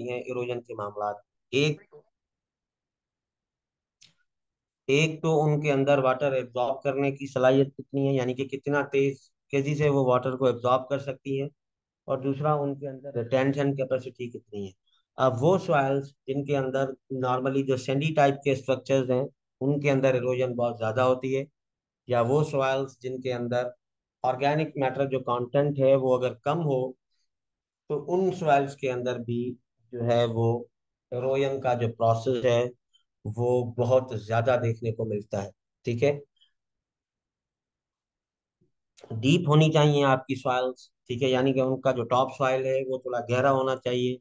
हैं इरोजन के मामला। एक एक तो उनके अंदर वाटर एब्जॉर्ब करने की सलाहियत कितनी है, यानी कि कितना तेजी से वो वाटर को एब्जॉर्ब कर सकती है। और दूसरा, उनके अंदर रिटेंशन कैपेसिटी कितनी है। अब वो सॉइल्स जिनके अंदर नॉर्मली जो सैंडी टाइप के स्ट्रक्चर्स हैं, उनके अंदर इरोजन बहुत ज्यादा होती है। या वो सॉइल्स जिनके अंदर ऑर्गेनिक मैटर जो कंटेंट है वो अगर कम हो, तो उन सॉइल्स के अंदर भी जो है वो इरोजन का जो प्रोसेस है वो बहुत ज्यादा देखने को मिलता है। ठीक है। डीप होनी चाहिए आपकी सॉइल्स, ठीक है, यानी कि उनका जो टॉप सॉइल है वो थोड़ा गहरा होना चाहिए।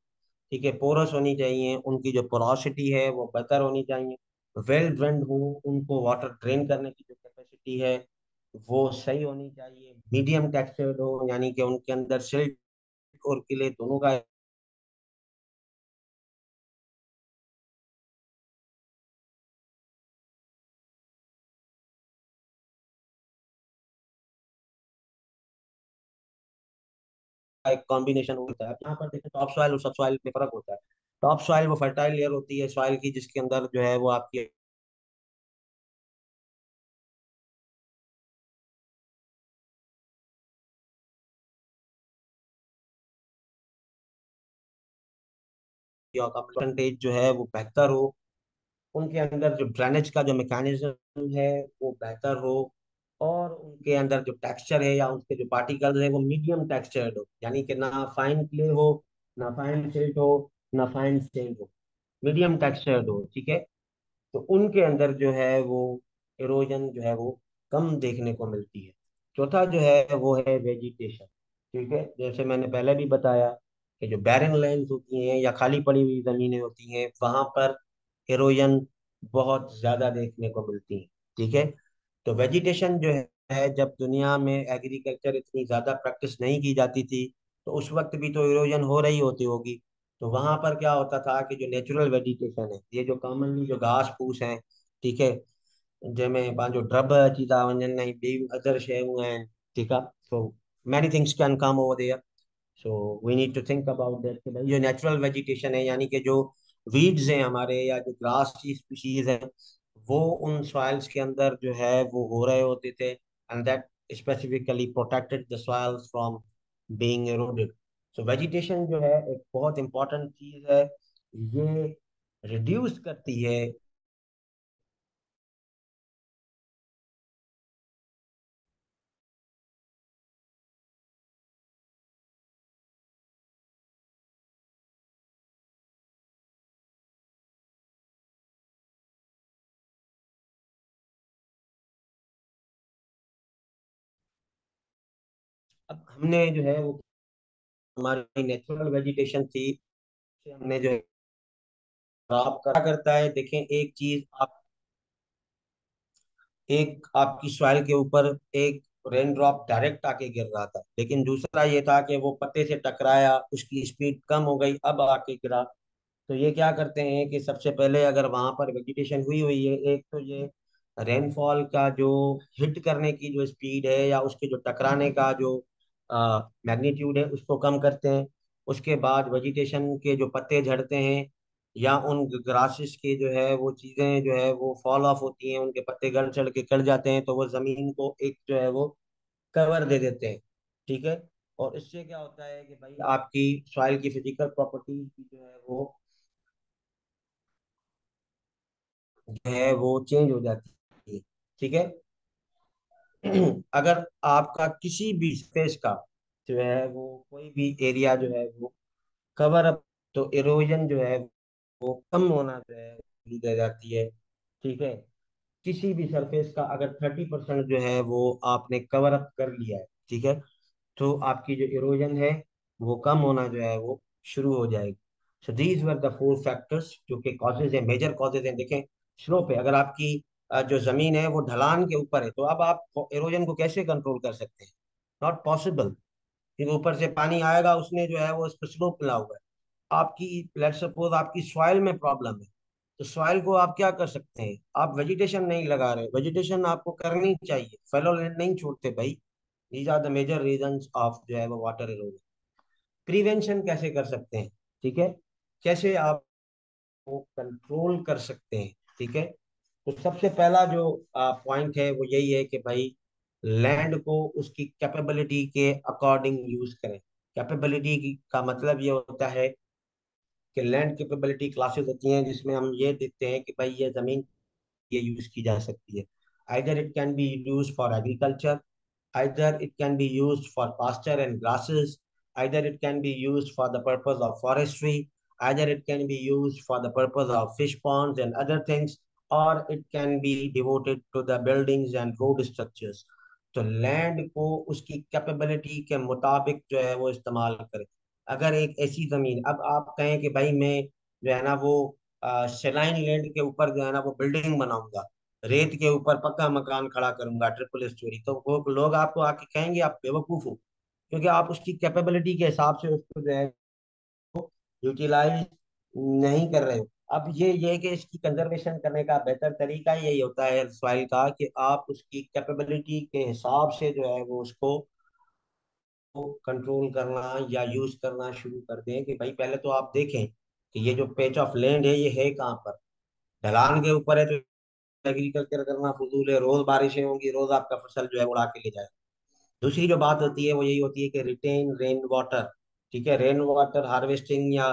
ठीक है, पोरस होनी चाहिए, उनकी जो पोरोसिटी है वो बेहतर होनी चाहिए। वेल ड्रेन्ड हो, उनको वाटर ड्रेन करने की जो कैपेसिटी है वो सही होनी चाहिए। मीडियम टेक्सचर्ड हो, यानी कि उनके अंदर सिल्ट और किले दोनों का एक कॉम्बिनेशन होता है। यहाँ पर देखिए टॉप सॉइल और सब सॉइल में फर्क होता है। टॉप सॉइल वो फर्टाइल लेयर होती है सॉइल की, जिसके अंदर जो है वो आपकी परसेंटेज जो है वो बेहतर हो। उनके अंदर जो ड्रेनेज का जो मैकेनिज्म है वो बेहतर हो। और उनके अंदर जो टेक्सचर है या उसके जो पार्टिकल्स है वो मीडियम टेक्सचर्ड हो, यानी कि ना फाइन क्ले हो, ना फाइन सिल्ट हो, ना फाइन स्टेन हो, मीडियम टेक्सचर्ड हो। ठीक है। तो उनके अंदर जो है वो इरोजन जो है वो कम देखने को मिलती है। चौथा जो है वो है वेजिटेशन। ठीक है, जैसे मैंने पहले भी बताया कि जो बैरन लैंड्स होती हैं या खाली पड़ी हुई जमीनें होती हैं वहां पर इरोजन बहुत ज्यादा देखने को मिलती है। ठीक है। तो वेजिटेशन जो है, जब दुनिया में एग्रीकल्चर इतनी ज्यादा प्रैक्टिस नहीं की जाती थी, तो उस वक्त भी तो इरोजन हो रही होती होगी। तो वहां पर क्या होता था कि जो नेचुरल वेजिटेशन है, ये जो कॉमनली जो घास फूस है, ठीक है, जंहिंमें पंहिंजो ड्रब अची था वञनि ऐं ॿियूं अदर शयूं आहिनि। ठीकु आहे। So many things can come over there. So we need to think about that कि भाई ये नेचुरल वेजिटेशन है, यानी कि जो वीड्स हैं हमारे या जो ग्रास की स्पीशीज है, वो उन सॉइल्स के अंदर जो है वो हो रहे होते थे, and that specifically protected the soils from being eroded। So vegetation जो है एक बहुत इंपॉर्टेंट चीज है। ये रिड्यूस करती है। अब हमने जो है वो हमारी नेचुरल वेजिटेशन थी, हमने जो है आप क्या करता है, देखें एक चीज आप, एक आपकी सॉइल के ऊपर एक रेन ड्रॉप डायरेक्ट आके गिर रहा था, लेकिन दूसरा ये था कि वो पत्ते से टकराया, उसकी स्पीड कम हो गई, अब आके गिरा। तो ये क्या करते हैं कि सबसे पहले अगर वहां पर वेजिटेशन हुई हुई है, एक तो ये रेनफॉल का जो हिट करने की जो स्पीड है या उसके जो टकराने का जो मैग्नीट्यूड है उसको कम करते हैं। उसके बाद वेजिटेशन के जो पत्ते झड़ते हैं या उन ग्रासेस के जो है वो चीजें जो है वो फॉल ऑफ होती हैं, उनके पत्ते गल चढ़ के कट जाते हैं, तो वो जमीन को एक जो है वो कवर दे देते हैं। ठीक है। और इससे क्या होता है कि भाई आपकी सॉइल की फिजिकल प्रॉपर्टीज भी जो है वो वो चेंज हो जाती है। ठीक है। अगर आपका किसी भी स्पेस का जो है वो कोई भी एरिया जो है वो कवर अप, तो इरोजन जो है वो कम होना जो है रह जाती है। ठीक है। किसी भी सरफेस का अगर 30% जो है वो आपने कवर अप कर लिया है, ठीक है, तो आपकी जो इरोजन है वो कम होना जो है वो शुरू हो जाएगी। So these were the four factors जो कि कॉजेज है, मेजर कॉजेज हैं। देखें, स्लो पे अगर आपकी जो जमीन है वो ढलान के ऊपर है, तो अब आप इरोजन को कैसे कंट्रोल कर सकते हैं? Not possible. क्योंकि ऊपर से पानी आएगा, उसने जो है वो इस पर स्लोप मिला हुआ है। आपकी लेट्स सपोज आपकी सॉइल में प्रॉब्लम है, तो सॉइल को आप क्या कर सकते हैं? आप वेजिटेशन नहीं लगा रहे, वेजिटेशन आपको करनी चाहिए, फेलो लैंड नहीं छोड़ते भाई। These are the major reasons of जो है वो वाटर इरोजन। प्रिवेंशन कैसे कर सकते हैं? ठीक है। कैसे आप वो कंट्रोल कर सकते हैं। ठीक है। तो सबसे पहला जो पॉइंट है वो यही है कि भाई लैंड को उसकी कैपेबिलिटी के अकॉर्डिंग यूज करें। कैपेबिलिटी का मतलब ये होता है कि लैंड कैपेबिलिटी क्लासेस होती हैं जिसमें हम ये देखते हैं कि भाई ये जमीन ये यूज की जा सकती है। Either it can be use for agriculture, either it can be used for pasture and grasses, either it can be used for the purpose of forestry, either it can be used for the purpose of fish ponds and other things, or it can be devoted to the buildings and road structures. तो land को उसकी capability के मुताबिक जो है वो इस्तेमाल करें। अगर एक ऐसी जमीन, अब आप कहें कि भाई मैं जो है ना वो सेलाइन लैंड के ऊपर जो है ना वो बिल्डिंग बनाऊंगा, रेत के ऊपर पक्का मकान खड़ा करूंगा ट्रिपल स्टोरी, तो वो लोग आपको आके कहेंगे आप बेवकूफ हो, क्योंकि आप उसकी कैपेबिलिटी के हिसाब से उसको जो है यूटिलाइज नहीं कर रहे हो। अब ये है कि इसकी कंजर्वेशन करने का बेहतर तरीका यही होता है सॉइल का कि आप उसकी कैपेबिलिटी के हिसाब से जो है वो उसको कंट्रोल करना या यूज करना शुरू कर दें। कि भाई पहले तो आप देखें कि ये जो पेच ऑफ लैंड है ये है कहाँ पर। ढलान के ऊपर है तो एग्रीकल्चर करना फजूल है, रोज बारिशें होंगी, रोज आपका फसल जो है उड़ा के ले जाए। दूसरी जो बात होती है वो यही होती है कि रिटेन रेन वाटर। ठीक है, रेन वाटर हार्वेस्टिंग या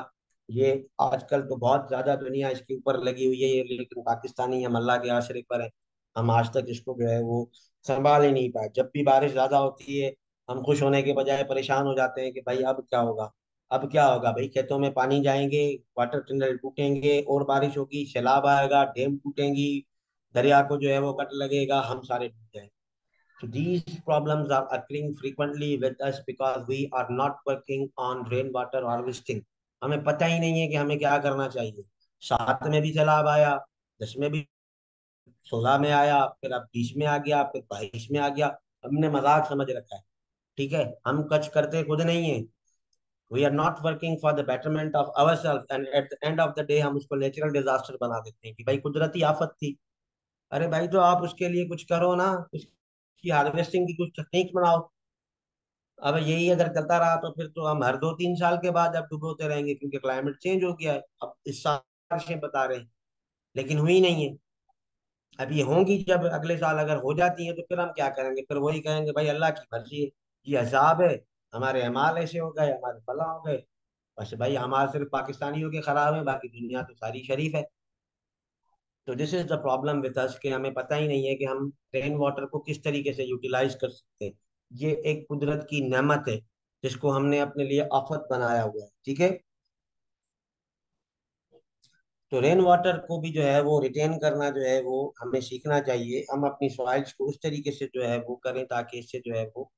ये आजकल तो बहुत ज्यादा दुनिया इसके ऊपर लगी हुई है, ये लेकिन पाकिस्तानी हम अल्लाह के आश्रय पर है। हम आज तक इसको जो है वो संभाल ही नहीं पाए। जब भी बारिश ज्यादा होती है हम खुश होने के बजाय परेशान हो जाते हैं कि भाई अब क्या होगा। अब क्या होगा भाई, खेतों में पानी जाएंगे, वाटर टनल टूटेंगे और बारिश होगी, सैलाब आएगा, डैम टूटेंगी, दरिया को जो है वो कट लगेगा, हम सारे डूब जाएंगे। So these problems are occurring frequently with us because we are not working on rainwater harvesting. हमें पता ही नहीं है कि हमें क्या करना चाहिए। 7 में भी सैलाब आया, 10 में भी, 16 में आया, फिर अब 20 में आ गया, फिर 22 में आ गया। हमने मजाक समझ रखा है। ठीक है, हम कुछ करते खुद नहीं है। We are not working for the betterment of our self and at the end of the day हम उसको नेचुरल डिजास्टर बना देते हैं कि भाई कुदरती आफत थी। अरे भाई तो आप उसके लिए कुछ करो ना, उसकी हार्वेस्टिंग की कुछ टेक्निक बनाओ। अब यही अगर चलता रहा तो फिर तो हम हर 2-3 साल के बाद अब डुबोते रहेंगे, क्योंकि क्लाइमेट चेंज हो गया है। अब इस साल बारिशें बता रहे हैं लेकिन हुई नहीं है। अब ये होंगी जब अगले साल अगर हो जाती हैं तो फिर हम क्या करेंगे, फिर वही कहेंगे भाई अल्लाह की मर्जी है, ये हिसाब है, हमारे अमाल ऐसे हो गए, हमारे फला हो गए। बस भाई हमारे सिर्फ पाकिस्तानियों के खराब है, बाकी दुनिया तो सारी शरीफ है। तो this is the problem with us कि हमें पता ही नहीं है कि हम रेन वाटर को किस तरीके से यूटिलाइज कर सकते हैं। ये एक कुदरत की नेमत है जिसको हमने अपने लिए आफत बनाया हुआ है। ठीक है। तो रेन वाटर को भी जो है वो रिटेन करना जो है वो हमें सीखना चाहिए। हम अपनी सॉइल्स को उस तरीके से जो है वो करें ताकि इससे जो है वो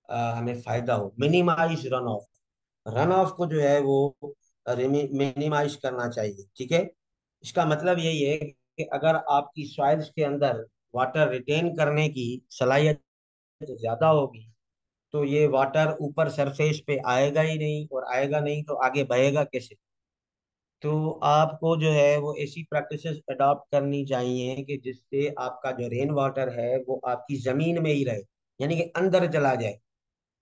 हमें फायदा हो। Minimise run off, run off को जो है वो मिनिमाइज करना चाहिए। ठीक है। इसका मतलब यही है कि अगर आपकी सॉइल्स के अंदर वाटर रिटेन करने की सलाहियत ज्यादा होगी तो ये वाटर ऊपर सरफेस पे आएगा ही नहीं, और आएगा नहीं तो आगे बहेगा कैसे। तो आपको जो है वो ऐसी प्रैक्टिसेस अडॉप्ट करनी चाहिए कि जिससे आपका जो रेन वाटर है वो आपकी जमीन में ही रहे, यानी कि अंदर चला जाए।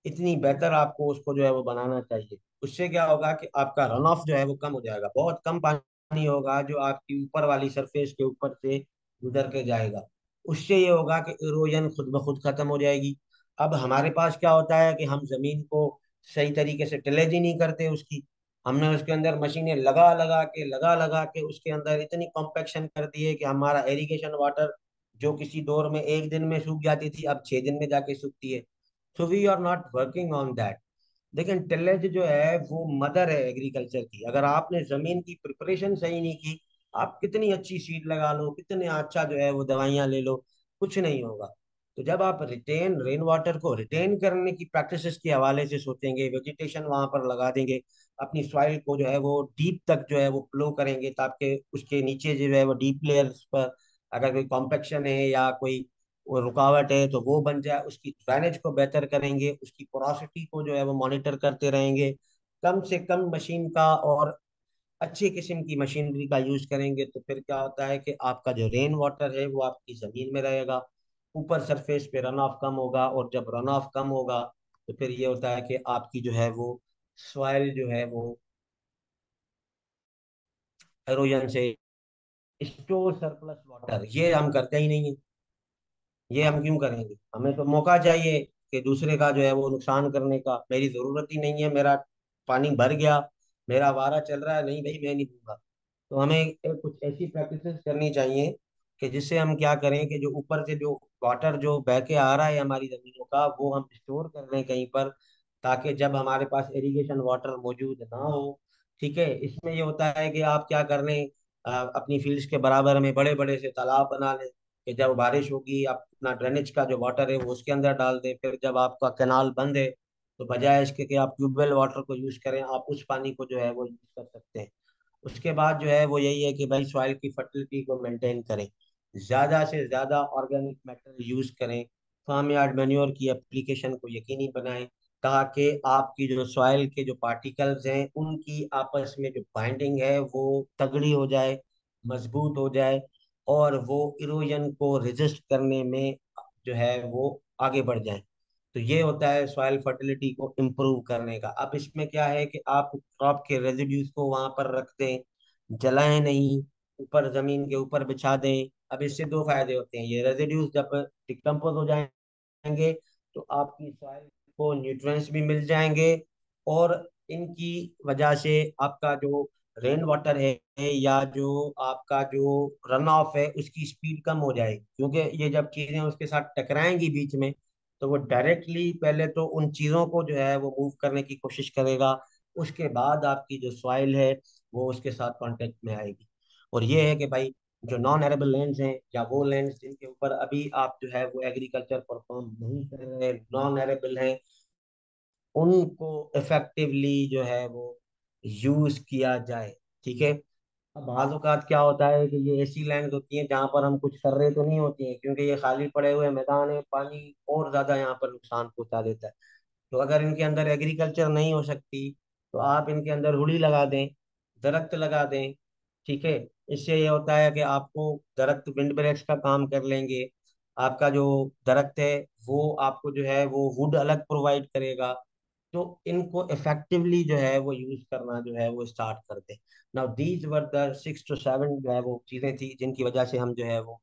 इतनी बेहतर आपको उसको जो है वो बनाना चाहिए। उससे क्या होगा कि आपका रन ऑफ जो है वो कम हो जाएगा, बहुत कम पानी होगा जो आपकी ऊपर वाली सरफेस के ऊपर से गुजर के जाएगा। उससे ये होगा कि इरोजन खुद ब खुद खत्म हो जाएगी। अब हमारे पास क्या होता है कि हम जमीन को सही तरीके से टिलेज ही नहीं करते उसकी। हमने उसके अंदर मशीनें लगा लगा के उसके अंदर इतनी कॉम्पेक्शन कर दी है कि हमारा इरिगेशन वाटर जो किसी दौर में एक दिन में सूख जाती थी अब 6 दिन में जाके सूखती है। So we are not working on that. लेकिन टिलेज जो है वो मदर है एग्रीकल्चर की। अगर आपने जमीन की प्रिपरेशन सही नहीं की, आप कितनी अच्छी सीड लगा लो, कितने अच्छा जो है वो दवाइयां ले लो, कुछ नहीं होगा। तो जब आप रिटेन रेन वाटर को रिटेन करने की प्रैक्टिसेस के हवाले से सोचेंगे, वेजिटेशन वहां पर लगा देंगे, अपनी सॉइल को जो है वो डीप तक जो है वो फ्लो करेंगे ताकि उसके नीचे जो है वो डीप लेयर्स पर अगर कोई कॉम्पेक्शन है या कोई वो रुकावट है तो वो बन जाए, उसकी ड्रेनेज को बेहतर करेंगे, उसकी पोरोसिटी को जो है वो मॉनिटर करते रहेंगे, कम से कम मशीन का और अच्छी किस्म की मशीनरी का यूज करेंगे, तो फिर क्या होता है कि आपका जो रेन वाटर है वो आपकी जमीन में रहेगा, ऊपर सरफेस पे रन ऑफ कम होगा, और जब रन ऑफ कम होगा तो फिर ये होता है कि आपकी जो है वो सॉइल जो है वो इरोजन से। स्टोर सरप्लस वाटर ये हम करते ही नहीं है। ये हम क्यों करेंगे? हमें तो मौका चाहिए कि दूसरे का जो है वो नुकसान करने का। मेरी जरूरत ही नहीं है, मेरा पानी भर गया, मेरा वारा चल रहा है, नहीं भाई मैं नहीं दूंगा। तो हमें कुछ ऐसी प्रैक्टिसेस करनी चाहिए कि जिससे हम क्या करें कि जो ऊपर से जो वाटर जो बह के आ रहा है हमारी जमीनों का, वो हम स्टोर कर लें कहीं पर, ताकि जब हमारे पास इरिगेशन वाटर मौजूद ना हो। ठीक है, इसमें ये होता है कि आप क्या कर लें, अपनी फील्ड्स के बराबर में बड़े बड़े से तालाब बना लें, कि जब बारिश होगी आप अपना ड्रेनेज का जो वाटर है वो उसके अंदर डाल दें। फिर जब आपका कैनाल बंद है, तो बजाय इसके कि आप ट्यूबवेल वाटर को यूज करें, आप उस पानी को जो है वो यूज कर सकते हैं। उसके बाद जो है वो यही है कि भाई सॉइल की फर्टिलिटी को मेंटेन करें, ज्यादा से ज्यादा ऑर्गेनिक मैटर यूज करें, फार्म यार्ड मैन्योर की एप्लीकेशन को यकीनी बनाएं, ताकि आपकी जो सॉइल के जो पार्टिकल्स हैं उनकी आपस में जो बाइंडिंग है वो तगड़ी हो जाए, मजबूत हो जाए, और वो इरोजन को रेजिस्ट करने में जो है वो आगे बढ़ जाए। तो ये होता है सॉइल फर्टिलिटी को इम्प्रूव करने का। अब इसमें क्या है कि आप क्रॉप के रेजिड्यूज को वहां पर रख दें, जलाएं नहीं, ऊपर जमीन के ऊपर बिछा दें। अब इससे दो फायदे होते हैं, ये रेजिड्यूज जब डिकम्पोज हो जाएंगे तो आपकी सॉइल को न्यूट्रिएंट्स भी मिल जाएंगे, और इनकी वजह से आपका जो रेन वाटर है या जो आपका जो रन ऑफ है उसकी स्पीड कम हो जाएगी, क्योंकि ये जब चीजें उसके साथ टकराएंगी बीच में, तो वो डायरेक्टली पहले तो उन चीजों को जो है वो मूव करने की कोशिश करेगा, उसके बाद आपकी जो सॉइल है वो उसके साथ कांटेक्ट में आएगी। और ये है कि भाई जो नॉन एरेबल लैंड्स हैं या वो लैंड्स जिनके ऊपर अभी आप जो है वो एग्रीकल्चर परफॉर्म नहीं कर रहे, नॉन एरेबल हैं, उनको इफेक्टिवली जो है वो यूज किया जाए। ठीक है। अब बाज़ औक़ात क्या होता है कि ये ऐसी लैंड होती हैं जहाँ पर हम कुछ कर रहे तो नहीं होती हैं, क्योंकि ये खाली पड़े हुए मैदान है, पानी और ज्यादा यहाँ पर नुकसान पहुंचा देता है। तो अगर इनके अंदर एग्रीकल्चर नहीं हो सकती, तो आप इनके अंदर रुड़ी लगा दें, दरख्त लगा दें। ठीक है। इससे ये होता है कि आपको दरख्त विंड ब्रेक्स का काम कर लेंगे। आपका जो दरख्त है वो आपको जो है वो वुड अलग प्रोवाइड करेगा। तो इनको इफेक्टिवली जो है वो यूज करना जो है वो स्टार्ट कर दें। Now these were the 6 to 7 जो है वो चीजें थी जिनकी वजह से हम जो है वो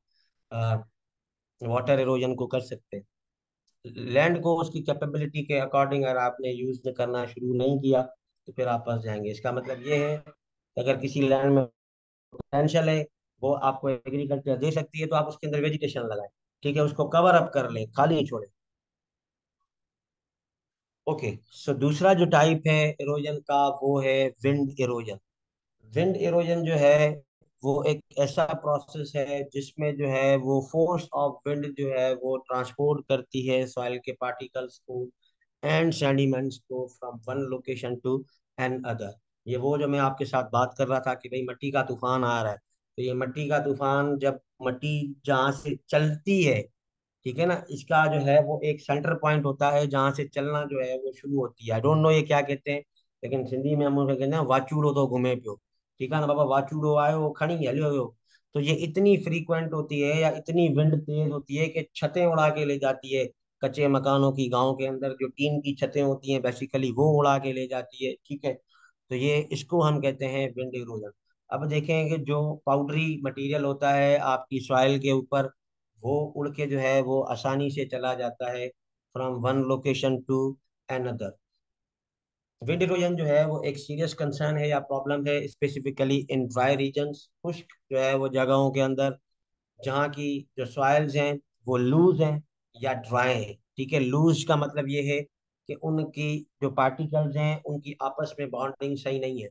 वाटर इरोजन को कर सकते हैं। लैंड को उसकी कैपेबिलिटी के अकॉर्डिंग अगर आपने यूज करना शुरू नहीं किया, तो फिर आप फंस जाएंगे। इसका मतलब ये है कि अगर किसी लैंड में पोटेंशियल है, वो आपको एग्रीकल्चर दे सकती है, तो आप उसके अंदर वेजिटेशन लगाएं। ठीक है, उसको कवर अप कर लें, खाली नहीं छोड़ें। ओके। सो दूसरा जो टाइप है इरोजन का वो है विंड इरोजन। विंड इरोजन जो है वो एक ऐसा प्रोसेस है जिसमें जो है वो फोर्स ऑफ विंड जो है वो ट्रांसपोर्ट करती है सॉइल के पार्टिकल्स को एंड सेडिमेंट्स को from one location to another. ये वो जो मैं आपके साथ बात कर रहा था कि भाई मिट्टी का तूफान आ रहा है, तो ये मिट्टी का तूफान जब मिट्टी जहाँ से चलती है, ठीक है ना, इसका जो है वो एक सेंटर पॉइंट होता है जहाँ से चलना जो है वो शुरू होती है। आई डोंट नो ये क्या कहते हैं, लेकिन सिंधी में हम उसे कहते हैं वाचूड़ो तो घूमे पियो। ठीक है ना बाबा, वाचूड़ो आयो खड़ी हलियो वियो। तो ये इतनी फ्रीक्वेंट होती है या इतनी विंड तेज होती है कि छतें उड़ा के ले जाती है। कच्चे मकानों की, गांव के अंदर जो टीन की छतें होती हैं बेसिकली, वो उड़ा के ले जाती है। ठीक है। तो ये इसको हम कहते हैं विंड इरोजन। अब देखें कि जो पाउडरी मटेरियल होता है आपकी सॉइल के ऊपर, वो उड़ के जो है वो आसानी से चला जाता है from one location to another. Wind erosion जो है वो एक सीरियस कंसर्न है या प्रॉब्लम है स्पेसिफिकली इन ड्राई रीजन्स, खुश्क जो है वो जगहों के अंदर, जहाँ की जो सॉइल्स हैं वो लूज हैं या ड्राई हैं। ठीक है, लूज का मतलब ये है कि उनकी जो पार्टिकल्स हैं उनकी आपस में बॉन्डिंग सही नहीं है,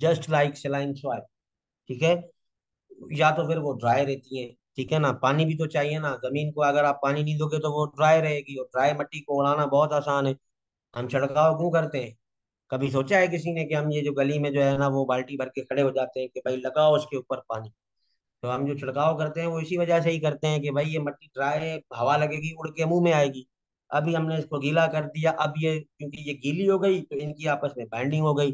जस्ट लाइक सेलाइन सॉइल। ठीक है। या तो फिर वो ड्राई रहती हैं। ठीक है ना, पानी भी तो चाहिए ना, जमीन को अगर आप पानी नहीं दोगे तो वो ड्राई रहेगी, और ड्राई मिट्टी को उड़ाना बहुत आसान है। हम छिड़काव क्यों करते हैं? कभी सोचा है किसी ने कि हम ये जो गली में जो है ना वो बाल्टी भर के खड़े हो जाते हैं कि भाई लगाओ उसके ऊपर पानी? तो हम जो छिड़काव करते हैं वो इसी वजह से ही करते हैं कि भाई ये मिट्टी ड्राई है, हवा लगेगी उड़ के मुंह में आएगी। अभी हमने इसको गीला कर दिया, अब ये क्योंकि ये गीली हो गई तो इनकी आपस में बाइंडिंग हो गई,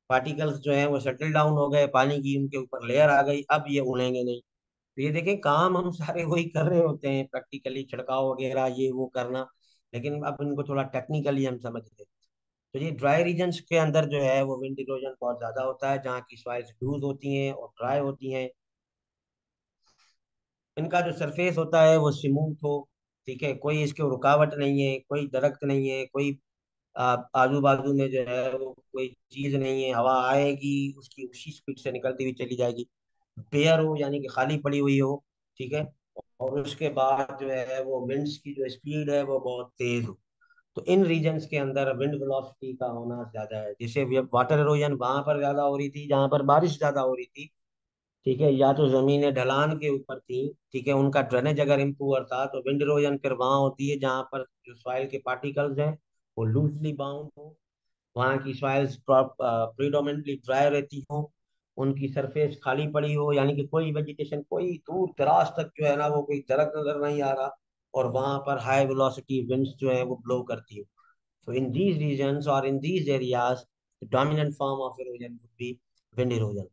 पार्टिकल्स जो है वो सेटल डाउन हो गए, पानी की उनके ऊपर लेयर आ गई, अब ये उड़ेंगे नहीं। तो ये देखें काम हम सारे वही कर रहे होते हैं प्रैक्टिकली, छिड़काव वगैरह ये वो करना, लेकिन अब इनको थोड़ा टेक्निकली हम समझ रहे हैं। तो ये ड्राई रीजन्स के अंदर जो है वो विंड इरोजन बहुत ज्यादा होता है, जहाँ की सॉइल्स लूज होती हैं और ड्राई होती हैं। इनका जो सरफेस होता है वो स्मूथ हो, ठीक है, कोई इसके रुकावट नहीं है, कोई दरख्त नहीं है, कोई आजू बाजू में जो है वो कोई चीज नहीं है, हवा आएगी उसकी उसी स्पीड से निकलती हुई चली जाएगी। बेयर हो यानी कि खाली पड़ी हुई हो, ठीक है, और उसके बाद जो है वो विंड्स की जो स्पीड है वो बहुत तेज हो। तो इन रीजन्स के अंदर विंड वेलोसिटी का होना ज्यादा है। जैसे वाटर इरोजन वहां पर ज्यादा हो रही थी जहां पर बारिश ज्यादा हो रही थी, ठीक है, या तो जमीनें ढलान के ऊपर थी, ठीक है, उनका ड्रेनेज अगर इम्पुअर था, तो विंड इरोजन फिर वहां होती है जहां पर जो सॉइल के पार्टिकल्स हैं वो लूजली बाउंड हो, वहाँ की सॉइल्स प्रीडोमिनेटली ड्राई रहती हो, उनकी सरफेस खाली पड़ी हो, यानी कि कोई वेजिटेशन, कोई दूर दराज तक जो है ना वो कोई दरख्त नजर नहीं आ रहा, और वहां पर हाई वेलोसिटी विंड्स जो है वो ब्लो करती हो। So in these regions or in these areas, the dominant form of erosion would be wind erosion.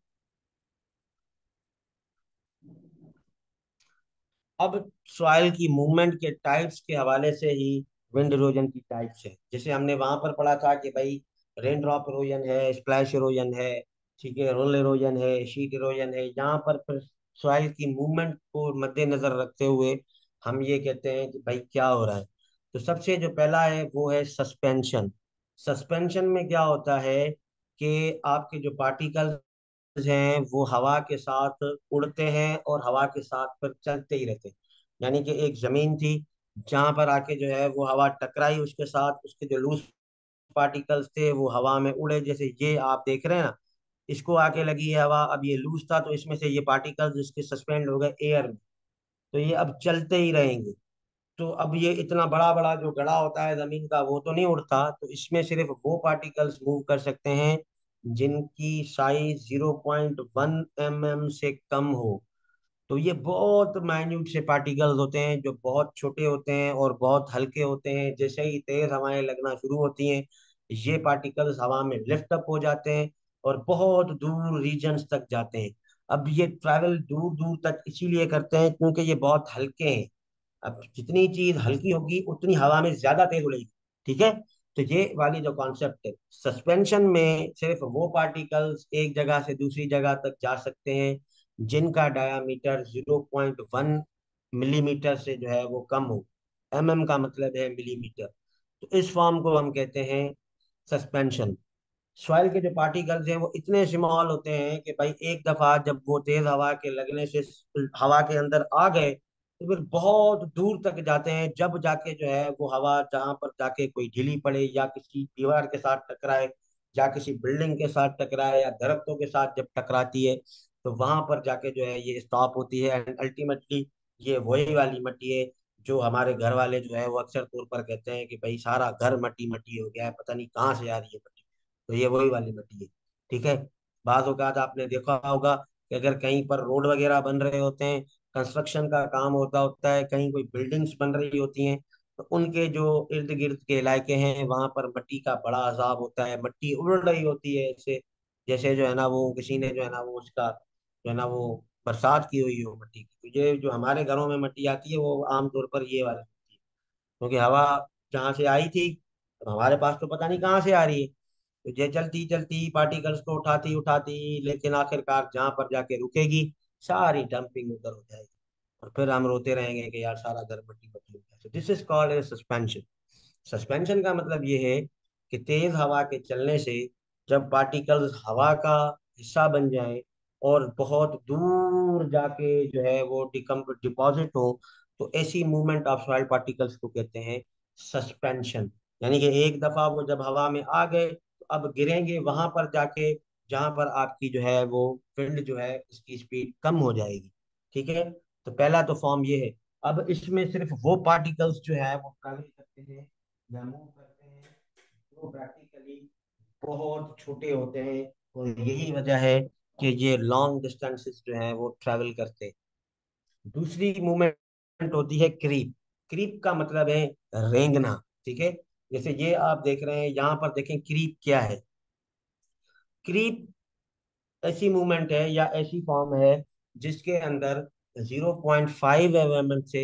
अब सॉइल की मूवमेंट के टाइप्स के हवाले से ही विंड इरोजन की टाइप्स है। जैसे हमने वहां पर पढ़ा था कि भाई रेन ड्रॉप इरोजन है, स्प्लैश इरोजन है, ठीक है, रोल इरोजन है, शीट इरोजन है, यहाँ पर फिर सॉइल की मूवमेंट को मद्देनजर रखते हुए हम ये कहते हैं कि भाई क्या हो रहा है। तो सबसे जो पहला है वो है सस्पेंशन। सस्पेंशन में क्या होता है कि आपके जो पार्टिकल हैं वो हवा के साथ उड़ते हैं और हवा के साथ फिर चलते ही रहते हैं। यानी कि एक जमीन थी जहां पर आके जो है वो हवा टकराई उसके साथ, उसके जो लूज पार्टिकल्स थे वो हवा में उड़े, जैसे ये आप देख रहे हैं ना, इसको आके लगी है हवा, अब ये लूज था तो इसमें से ये पार्टिकल्स इसके सस्पेंड हो गए एयर में, तो ये अब चलते ही रहेंगे। तो अब ये इतना बड़ा बड़ा जो गड़ा होता है जमीन का वो तो नहीं उड़ता, तो इसमें सिर्फ वो पार्टिकल्स मूव कर सकते हैं जिनकी साइज 0.1 mm से कम हो। तो ये बहुत माइन्यूट से पार्टिकल्स होते हैं जो बहुत छोटे होते हैं और बहुत हल्के होते हैं। जैसे ही तेज हवाएं लगना शुरू होती हैं, ये पार्टिकल्स हवा में लिफ्ट अप हो जाते हैं और बहुत दूर रीजन्स तक जाते हैं। अब ये ट्रैवल दूर दूर तक इसीलिए करते हैं क्योंकि ये बहुत हल्के हैं। अब जितनी चीज हल्की होगी उतनी हवा में ज्यादा तेज उड़ेगी, ठीक है। तो ये वाली जो कॉन्सेप्ट है, सस्पेंशन में सिर्फ वो पार्टिकल्स एक जगह से दूसरी जगह तक जा सकते हैं जिनका डायामीटर 0.1 मिलीमीटर से जो है वो कम हो। का मतलब है मिलीमीटर। तो इस फॉर्म को हम कहते हैं सस्पेंशन। सॉइल के जो पार्टिकल्स हैं वो इतने स्मॉल होते हैं कि भाई एक दफा जब वो तेज हवा के लगने से हवा के अंदर आ गए तो फिर बहुत दूर तक जाते हैं, जब जाके जो है वो हवा जहां पर जाके कोई ढीली पड़े या किसी दीवार के साथ टकराए या किसी बिल्डिंग के साथ टकराए या दरख्तों के साथ जब टकराती है, तो वहां पर जाके जो है ये स्टॉप होती है। एंड अल्टीमेटली ये वही वाली मिट्टी है जो हमारे घर वाले जो है वो अक्सर तौर पर कहते हैं कि भाई सारा घर मट्टी मट्टी हो गया है, पता नहीं कहाँ से आ रही है। तो ये वही वाली मिट्टी है, ठीक है। बाज़ औक़ात आपने देखा होगा कि अगर कहीं पर रोड वगैरह बन रहे होते हैं, कंस्ट्रक्शन का काम होता होता है, कहीं कोई बिल्डिंग्स बन रही होती हैं, तो उनके जो इर्द गिर्द के इलाके हैं वहां पर मिट्टी का बड़ा अजाब होता है, मिट्टी उड़ रही होती है ऐसे जैसे जो है ना वो किसी ने जो है ना वो उसका जो है ना वो बरसात की हुई हो मिट्टी की। तो ये जो हमारे घरों में मिट्टी आती है वो आमतौर पर ये वाली मिट्टी है, क्योंकि हवा जहाँ से आई थी, अब हमारे पास तो पता नहीं कहाँ से आ रही है। तो ये चलती चलती पार्टिकल्स को उठाती उठाती लेकिन आखिरकार जहां पर जाके रुकेगी, सारी डंपिंग उधर हो जाएगी और फिर हम रोते रहेंगे कि यार सारा घर मट्टी मट्टी हो गया। This is called a suspension. Suspension का मतलब ये है कि तेज हवा के चलने से जब पार्टिकल्स हवा का हिस्सा बन जाएं और बहुत दूर जाके जो है वो डिपॉजिट हो, तो ऐसी मूवमेंट ऑफ सॉइल पार्टिकल्स को कहते हैं सस्पेंशन। यानी कि एक दफा वो जब हवा में आ गए तो अब गिरेंगे वहां पर जाके जहां पर आपकी जो है वो विंड जो है उसकी स्पीड कम हो जाएगी, ठीक है। तो पहला तो फॉर्म ये है। अब इसमें सिर्फ वो पार्टिकल्स जो है वो ट्रैवल करते हैं या मूव करते हैं जो प्रैक्टिकली बहुत छोटे होते हैं, और यही वजह है कि ये लॉन्ग डिस्टेंसेस जो है वो ट्रैवल करते हैं। दूसरी मूवमेंट होती है क्रीप। क्रीप का मतलब है रेंगना, ठीक है। जैसे ये आप देख रहे हैं यहाँ पर, देखें क्रीप क्या है। क्रीप ऐसी मूवमेंट है या ऐसी फॉर्म है जिसके अंदर 0.5 mm से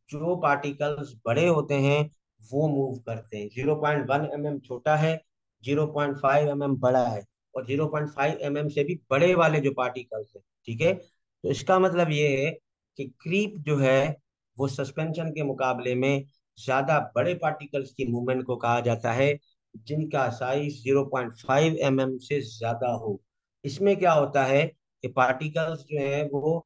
जो पार्टिकल्स बड़े होते हैं वो मूव करते हैं। 0.1 mm छोटा है, 0.5 mm बड़ा है, और 0.5 mm से भी बड़े वाले जो पार्टिकल्स है, ठीक है। तो इसका मतलब ये है कि क्रीप जो है वो सस्पेंशन के मुकाबले में ज्यादा बड़े पार्टिकल्स की मूवमेंट को कहा जाता है, जिनका साइज 0.5 mm से ज्यादा हो। इसमें क्या होता है कि पार्टिकल्स जो है वो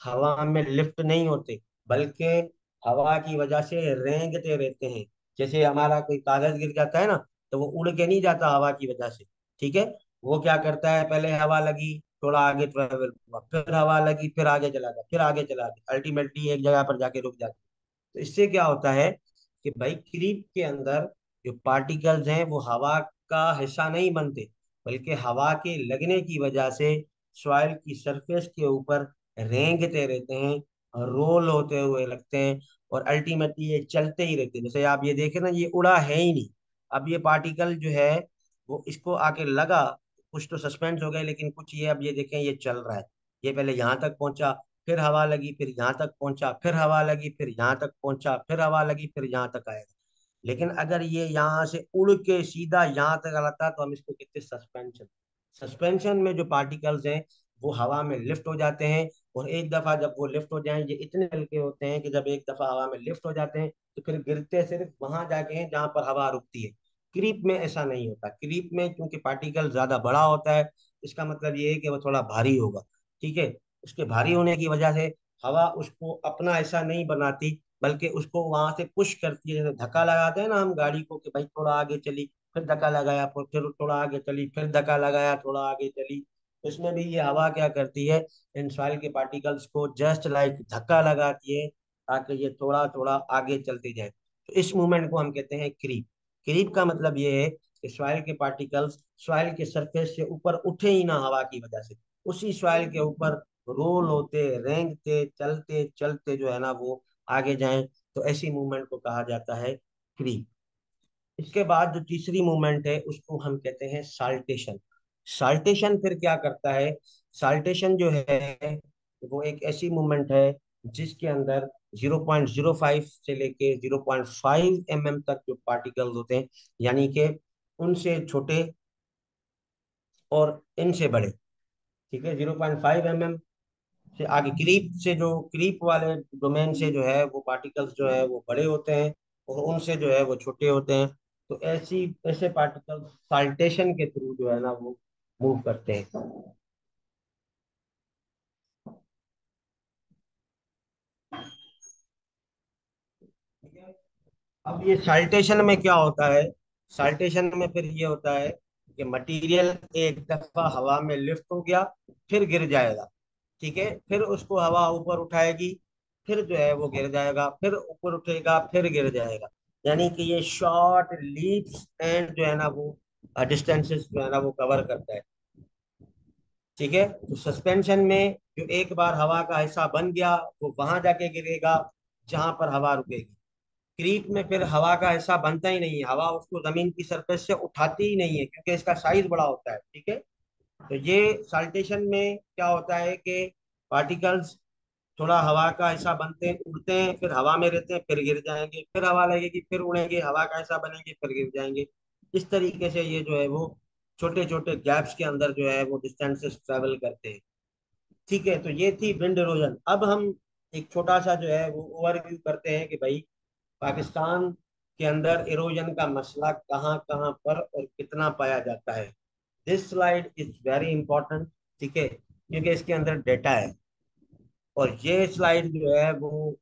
हवा में लिफ्ट नहीं होते, बल्कि हवा की वजह से रेंगते रहते हैं। जैसे हमारा कोई कागज गिर जाता है ना, तो वो उड़ के नहीं जाता हवा की वजह से, ठीक है। वो क्या करता है, पहले हवा लगी, थोड़ा आगे ट्रेवल हुआ, फिर हवा लगी, फिर आगे चला गया, फिर आगे चला गया, अल्टीमेटली एक जगह पर जाके रुक जाता है। तो इससे क्या होता है कि भाई क्रीप के अंदर जो पार्टिकल्स हैं वो हवा का हिस्सा नहीं बनते, बल्कि हवा के लगने की वजह से सॉइल की सरफेस के ऊपर रेंगते रहते हैं, और रोल होते हुए लगते हैं, और अल्टीमेटली ये चलते ही रहते हैं। जैसे आप ये देखें ना, ये उड़ा है ही नहीं। अब ये पार्टिकल जो है वो इसको आके लगा, कुछ तो सस्पेंड हो गए, लेकिन कुछ ये, अब ये देखें ये चल रहा है। ये पहले यहाँ तक पहुंचा, फिर हवा लगी, फिर यहाँ तक पहुंचा, फिर हवा लगी, फिर यहाँ तक पहुंचा, फिर हवा लगी, फिर यहाँ तक आएगा। लेकिन अगर ये यहाँ से उड़ के सीधा यहाँ तक आता तो हम इसको कहते हैं सस्पेंशन। सस्पेंशन में जो पार्टिकल्स हैं वो हवा में लिफ्ट हो जाते हैं, और एक दफा जब वो लिफ्ट हो जाएं, ये इतने हल्के होते हैं कि जब एक दफा हवा में लिफ्ट हो जाते हैं तो फिर गिरते सिर्फ वहां जाके हैं जहां पर हवा रुकती है। क्रीप में ऐसा नहीं होता। क्रीप में क्योंकि पार्टिकल ज्यादा बड़ा होता है, इसका मतलब ये है कि वो थोड़ा भारी होगा, ठीक है। उसके भारी होने की वजह से हवा उसको अपना ऐसा नहीं बनाती, बल्कि उसको वहां से पुश करती है। जैसे धक्का लगाते हैं ना हम गाड़ी को कि भाई थोड़ा आगे चली, फिर धक्का लगाया, फिर थोड़ा आगे चली, फिर धक्का लगाया, थोड़ा आगे चली। तो इसमें भी ये हवा क्या करती है, इन सॉइल के पार्टिकल्स को जस्ट लाइक धक्का लगाती है, ताकि ये थोड़ा थोड़ा आगे चलते जाए। तो इस मूवमेंट को हम कहते हैं क्रीप। क्रीप का मतलब ये है कि सॉइल के पार्टिकल्स सॉइल के सरफेस से ऊपर उठे ही ना हवा की वजह से, उसी सॉइल के ऊपर रोल होते, रेंगते, चलते चलते जो है ना वो आगे जाएं। तो ऐसी मूवमेंट को कहा जाता है क्रीप। इसके बाद जो तीसरी मूवमेंट है उसको हम कहते हैं साल्टेशन। साल्टेशन फिर क्या करता है, साल्टेशन जो है वो एक ऐसी मूवमेंट है जिसके अंदर 0.05 से लेके 0.5 mm तक जो पार्टिकल्स होते हैं, यानी कि उनसे छोटे और इनसे बड़े, ठीक है। 0.5 mm से आगे क्रीप से, जो क्रीप वाले डोमेन से जो है वो पार्टिकल्स जो है वो बड़े होते हैं, और उनसे जो है वो छोटे होते हैं। तो ऐसे पार्टिकल्स साल्टेशन के थ्रू जो है ना वो मूव करते हैं। ठीक है? अब ये साल्टेशन में क्या होता है, साल्टेशन में फिर ये होता है कि मटेरियल एक दफा हवा में लिफ्ट हो गया, फिर गिर जाएगा, ठीक है। फिर उसको हवा ऊपर उठाएगी, फिर जो है वो गिर जाएगा, फिर ऊपर उठेगा, फिर गिर जाएगा। यानी कि ये शॉर्ट लीप्स एंड जो है ना वो डिस्टेंसेस जो है ना वो कवर करता है, ठीक है। तो सस्पेंशन में जो एक बार हवा का हिस्सा बन गया वो वहां जाके गिरेगा जहां पर हवा रुकेगी। क्रीप में फिर हवा का हिस्सा बनता ही नहीं है, हवा उसको जमीन की सरफेस से उठाती ही नहीं है, क्योंकि इसका साइज बड़ा होता है, ठीक है। तो ये साल्टेशन में क्या होता है कि पार्टिकल्स थोड़ा हवा का हिस्सा बनते हैं, उड़ते हैं, फिर हवा में रहते हैं, फिर गिर जाएंगे, फिर हवा लगेगी, फिर उड़ेंगे, हवा का हिस्सा बनेंगे, फिर गिर जाएंगे। इस तरीके से ये जो है वो छोटे छोटे गैप्स के अंदर जो है वो डिस्टेंसेस ट्रेवल करते हैं, ठीक है। तो ये थी विंड इरोजन। अब हम एक छोटा सा जो है वो ओवरव्यू करते हैं कि भाई पाकिस्तान के अंदर इरोजन का मसला कहाँ कहाँ पर और कितना पाया जाता है। This slide is very important, ठीक है, क्योंकि इसके अंदर डेटा है। और ये स्लाइड जो है वो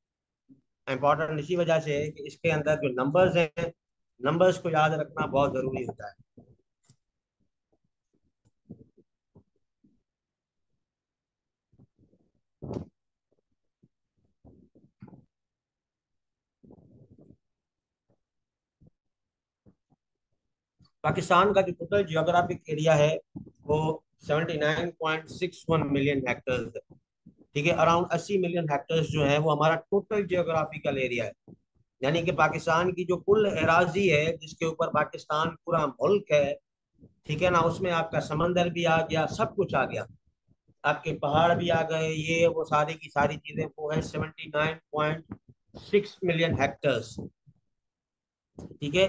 इम्पोर्टेंट इसी वजह से है कि इसके अंदर जो नंबर्स हैं, नंबर्स को याद रखना बहुत जरूरी होता है। पाकिस्तान का जो टोटल जियोग्राफिक एरिया है वो 79.61 मिलियन हेक्टर्स है, ठीक है। अराउंड 80 मिलियन हेक्टर्स जो है वो हमारा टोटल जियोग्राफिकल एरिया है। यानी कि पाकिस्तान की जो कुल एराजी है जिसके ऊपर पाकिस्तान पूरा मुल्क है, ठीक है ना, उसमें आपका समंदर भी आ गया, सब कुछ आ गया, आपके पहाड़ भी आ गए, ये वो सारी की सारी चीजें, वो है 79.6 मिलियन हेक्टर्स, ठीक है।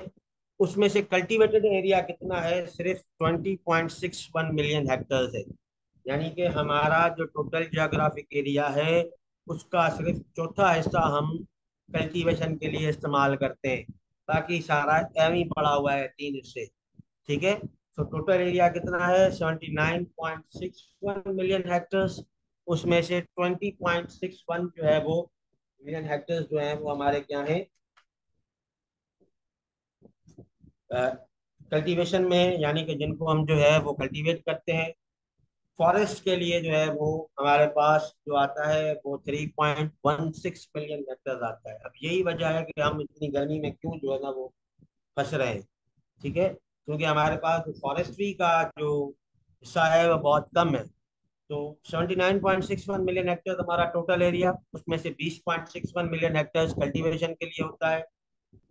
उसमें से कल्टीवेटेड एरिया कितना है, सिर्फ 20.61 मिलियन हेक्टेयर है। यानी कि हमारा जो टोटल जियोग्राफिक एरिया है उसका सिर्फ चौथा हिस्सा हम कल्टीवेशन के लिए इस्तेमाल करते हैं। बाकी सारा एम ही पड़ा हुआ है, 3 हिस्से। ठीक है। तो टोटल एरिया कितना है, 79.61 मिलियन हेक्टर्स। उसमें से 20.61 जो है वो मिलियन हेक्टर्स जो है वो हमारे क्या है, कल्टीवेशन में, यानी कि जिनको हम जो है वो कल्टीवेट करते हैं। फॉरेस्ट के लिए जो है वो हमारे पास जो आता है वो 3.16 मिलियन हेक्टर आता है। अब यही वजह है कि हम इतनी गर्मी में क्यों जो है ना वो फंस रहे हैं। ठीक है, क्योंकि हमारे पास फॉरेस्ट्री का जो हिस्सा है वो बहुत कम है। तो 79.61 मिलियन हेक्टर हमारा टोटल एरिया, उसमें से 20.61 मिलियन हेक्टर कल्टीवेशन के लिए होता है।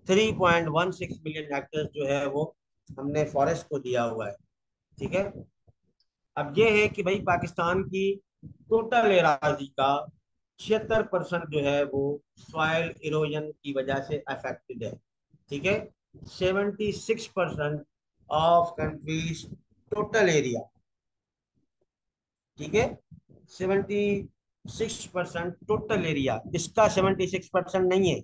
3.16 मिलियन हेक्टर जो है वो हमने फॉरेस्ट को दिया हुआ है। ठीक है। अब ये है कि भाई पाकिस्तान की टोटल एराजी का 76% जो है वो सॉइल इरोजन की वजह से अफेक्टेड है। ठीक है। 76% ऑफ कंट्रीज टोटल एरिया। ठीक है। 76% टोटल एरिया, इसका 76% नहीं है,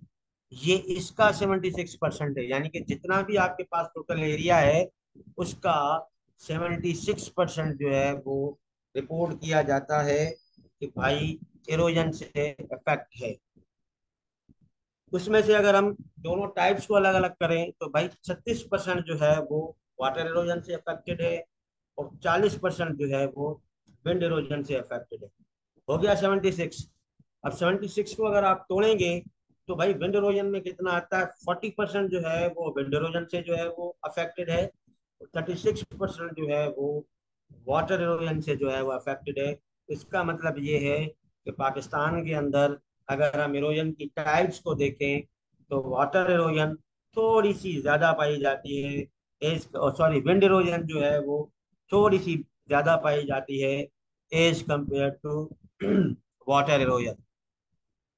ये इसका 76% है। यानी कि जितना भी आपके पास टोटल एरिया है उसका 76% जो है वो रिपोर्ट किया जाता है कि भाई इरोजन से इफेक्ट है। उसमें से अगर हम दोनों टाइप्स को अलग अलग करें तो भाई 36% जो है वो वाटर इरोजन से अफेक्टेड है, और 40% जो है वो विंड इरोजन से अफेक्टेड है। हो गया 76। अब 76 को अगर आप तोड़ेंगे तो भाई विंड इरोजन में कितना आता है, 40% जो है वो विंड इरोजन से जो है वो अफेक्टेड है, 36% जो है वो वाटर इरोजन से जो है वो अफेक्टेड है। इसका मतलब ये है कि पाकिस्तान के अंदर अगर हम इरोजन की टाइप्स को देखें तो वाटर इरोजन थोड़ी सी ज्यादा पाई जाती है, एज सॉरी विंड इरोजन जो है वो थोड़ी सी ज्यादा पाई जाती है as compare to water erosion.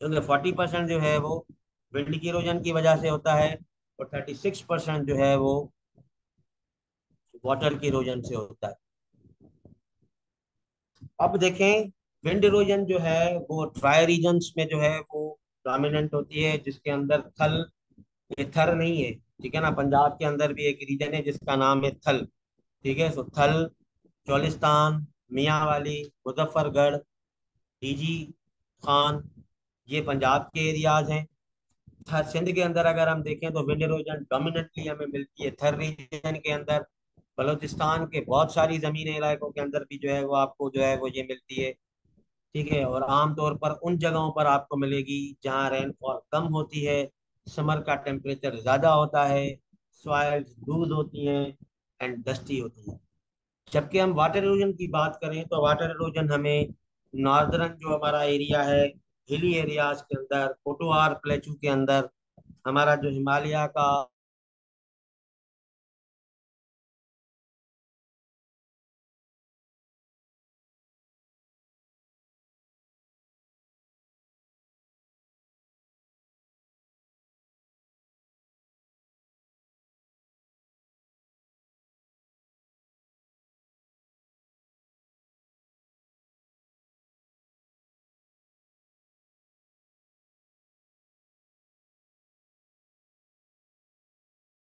क्योंकि 40% जो है वो विंड की इरोजन की वजह से होता है, और 36% जो है वो वाटर की इरोजन से होता है। अब देखें, विंड इरोजन जो है वो ड्राई रीजन्स में जो है वो डोमिनेंट होती है, जिसके अंदर थल, ये थर नहीं है। ठीक है ना, पंजाब के अंदर भी एक रीजन है जिसका नाम है थल। ठीक है, तो थल, चोलिस्तान, मियांवाली, मुजफ्फरगढ़, डीजी खान, ये पंजाब के एरियाज हैं। सिंध के अंदर अगर हम देखें तो विंड इरोजन डोमिनेटली हमें मिलती है थर रीजन के अंदर। बलूचिस्तान के बहुत सारी जमीनी इलाकों के अंदर भी जो है वो आपको जो है वो ये मिलती है। ठीक है, और आमतौर पर उन जगहों पर आपको मिलेगी जहाँ रेनफॉल कम होती है, समर का टेम्परेचर ज़्यादा होता है, सॉइल्स लूज होती हैं एंड डस्टी होती हैं। जबकि हम वाटर इरोजन की बात करें तो वाटर इरोजन हमें नॉर्दर्न जो हमारा एरिया है, हिली एरियाज के अंदर, कोटोआर प्लेटू के अंदर, हमारा जो हिमालय का